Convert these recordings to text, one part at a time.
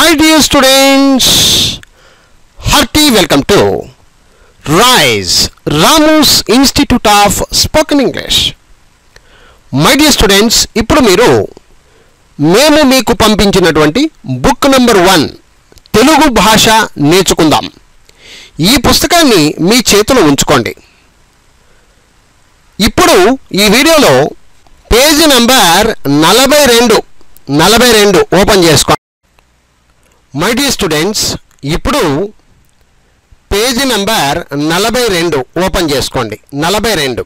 My dear students, hearty welcome to RISE, Ramu's Institute of Spoken English. My dear students, ఇప్పుడు మీరు మేము మీకు పంపించినటువంటి బుక్ నంబర్ 1 తెలుగు భాష నేర్చుకుందాం ఈ పుస్తకాన్ని మీ చేతిలో ఉంచుకోండి. ఇప్పుడు ఈ వీడియోలో పేజీ నంబర్ 42 ఓపెన్ చేసుకోండి. మై డియర్ స్టూడెంట్స్, ఇప్పుడు పేజీ నంబర్ 42 ఓపెన్ చేసుకోండి. 42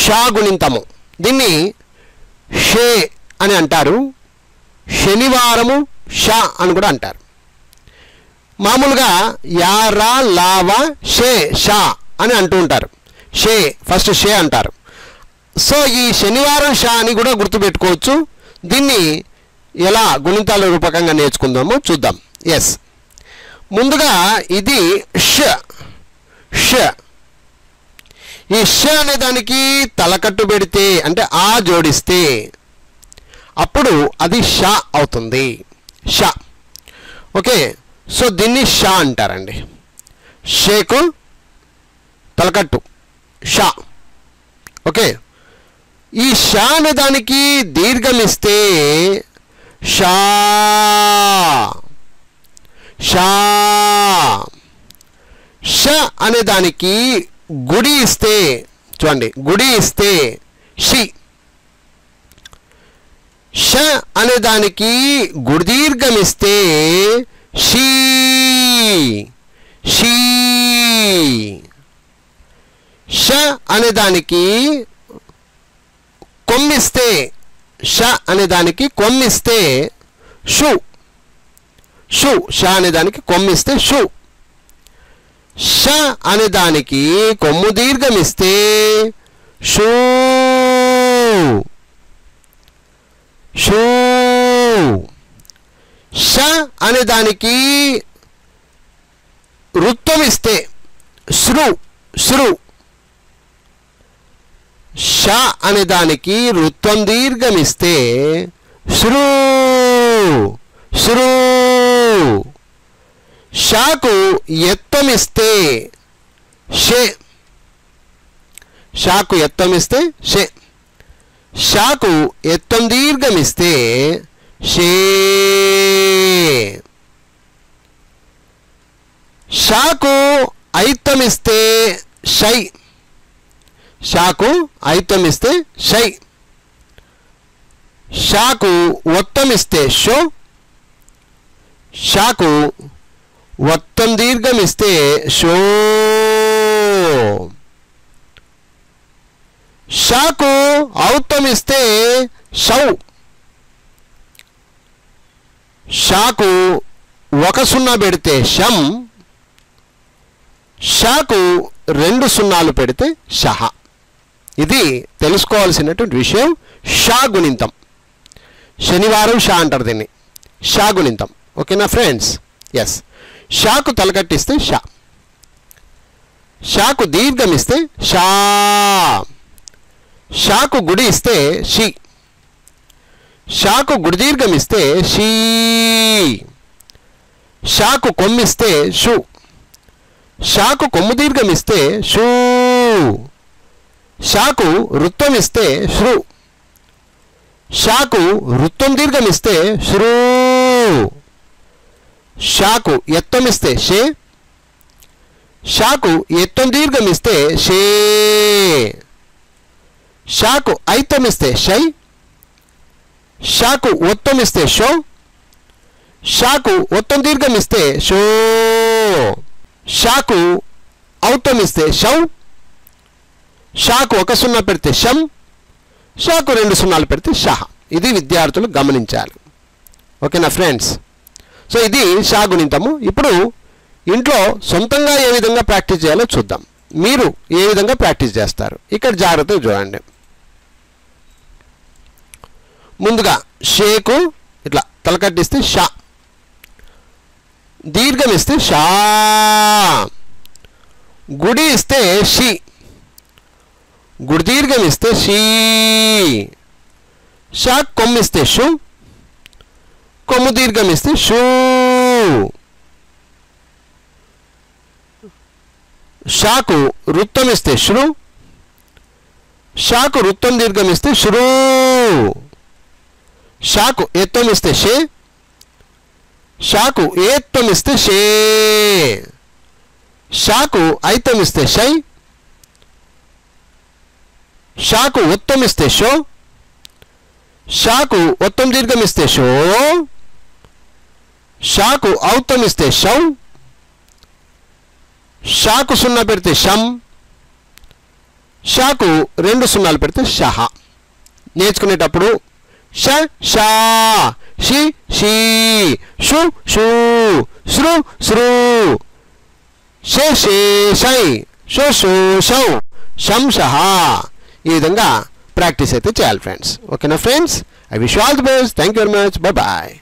షాగుణింతము దీన్ని షే అని అంటారు. శనివారము షా అని కూడా అంటారు. మామూలుగా యారా లావా షే షా అని అంటూ ఉంటారు. షే ఫస్ట్ షే అంటారు. సో ఈ శనివారం షా అని కూడా గుర్తుపెట్టుకోవచ్చు. దీన్ని ఎలా గుణింతాల రూపకంగా నేర్చుకుందామో చూద్దాం. ఎస్, ముందుగా ఇది ష. ఈ ష అనే దానికి తలకట్టు పెడితే అంటే ఆ జోడిస్తే అప్పుడు అది షా అవుతుంది. షా. ఓకే, సో దీన్ని షా అంటారండి. షేకు తలకట్టు షా. ఓకే, ఈ షా అనే దానికి దీర్ఘమిస్తే షా. ష అనే దానికి గుడి ఇస్తే చూడండి, గుడి ఇస్తే షి. ష అనే దానికి గుడి దీర్ఘమిస్తే షీ. ష అనే దానికి కొమ్మిస్తే ష అనే దానికి కొమ్మిస్తే షు. ష అనే దానికి కొమ్మిస్తే షు. ష అనే దానికి కొమ్ము దీర్ఘమిస్తే షూ. ష అనే దానికి వృత్తం ఇస్తే శ్రు. ష అనే దానికి వృత్తం దీర్ఘమిస్తే శ్రు. షాకు ఎత్తమిస్తే షే. షాకు ఎత్తమిస్తే షే. షాకు ఎత్తం దీర్ఘమిస్తే షే. షాకు ఐత్తమిస్తే షై. షాకు ఐత్తమిస్తే షై. షాకు ఒత్తమిస్తే షో. షాకు ఒత్తం దీర్ఘమిస్తే షో. షాకు ఔత్తమిస్తే షౌ. షాకు ఒక సున్నా పెడితే షం. షాకు 2 సున్నాలు పెడితే షహ. ఇది తెలుసుకోవాల్సినటువంటి విషయం. షా గుణింతం. శనివారం షా అంటారు దీన్ని. షా గుణింతం. ఓకేనా ఫ్రెండ్స్? ఎస్. షాకు తలకట్టిస్తే షా. షాకు దీర్ఘమిస్తే షా. షాకు గుడి ఇస్తే షి. షాకు గుడి దీర్ఘమిస్తే షీ. షాకు కొమ్మిస్తే షు. షాకు కొమ్ము దీర్ఘమిస్తే షూ. షాకు వృత్తం ఇస్తే శ్రు. షాకు వృత్తం దీర్ఘమిస్తే శ్రూ. షాకు ఎత్తమిస్తే షే. షాకు ఎత్తం దీర్ఘమిస్తే షే. షాకు ఐత్తమిస్తే షై. షాకు ఒత్తమిస్తే షో. షాకు ఒత్తం దీర్ఘమిస్తే షో. షాకు ఔత్తమిస్తే షౌ. షాకు ఒక సున్నా పెడితే షం. షాకు 2 సున్నాలు పెడితే షహ. ఇది విద్యార్థులు గమనించాలి. ఓకేనా ఫ్రెండ్స్? సో ఇది షా గుణింతము. ఇప్పుడు ఇంట్లో సొంతంగా ఏ విధంగా ప్రాక్టీస్ చేయాలో చూద్దాం. మీరు ఏ విధంగా ప్రాక్టీస్ చేస్తారు ఇక్కడ జాగ్రత్తగా చూడండి. ముందుగా షేకు ఇట్లా తలకట్టిస్తే షా. దీర్ఘమిస్తే షా. గుడి ఇస్తే షి. గుడి దీర్ఘమిస్తే షీ. షా కొమ్మిస్తే షు, కొమ్ము దీర్ఘం ఇస్తే షూ. షాకు వృత్తం ఇస్తే శ్రు, షాకు వృత్తం దీర్ఘం ఇస్తే శ్రూ. షాకు ఏత్వం ఇస్తే షే, షాకు ఏత్వం ఇస్తే షే. షాకు ఐత్వం ఇస్తే షై, షాకు ఒత్తం ఇస్తే షో, షాకు ఒత్తం దీర్ఘం ఇస్తే షో. షాకు ఔత్తం ఇస్తే షౌ, షాకు సున్నా పెడితే షం, షాకు 2 సున్నాలు పెడితే షహ. నేర్చుకునేటప్పుడు ష షా, షి షీ, షు షూ, శ్రు శ్రూ, షే షే షై, షో షో షౌ, షం షహ. ఈ విధంగా ప్రాక్టీస్ అయితే చేయాలి ఫ్రెండ్స్. ఓకేనా friends? I wish all the best. Thank you very much. Bye bye.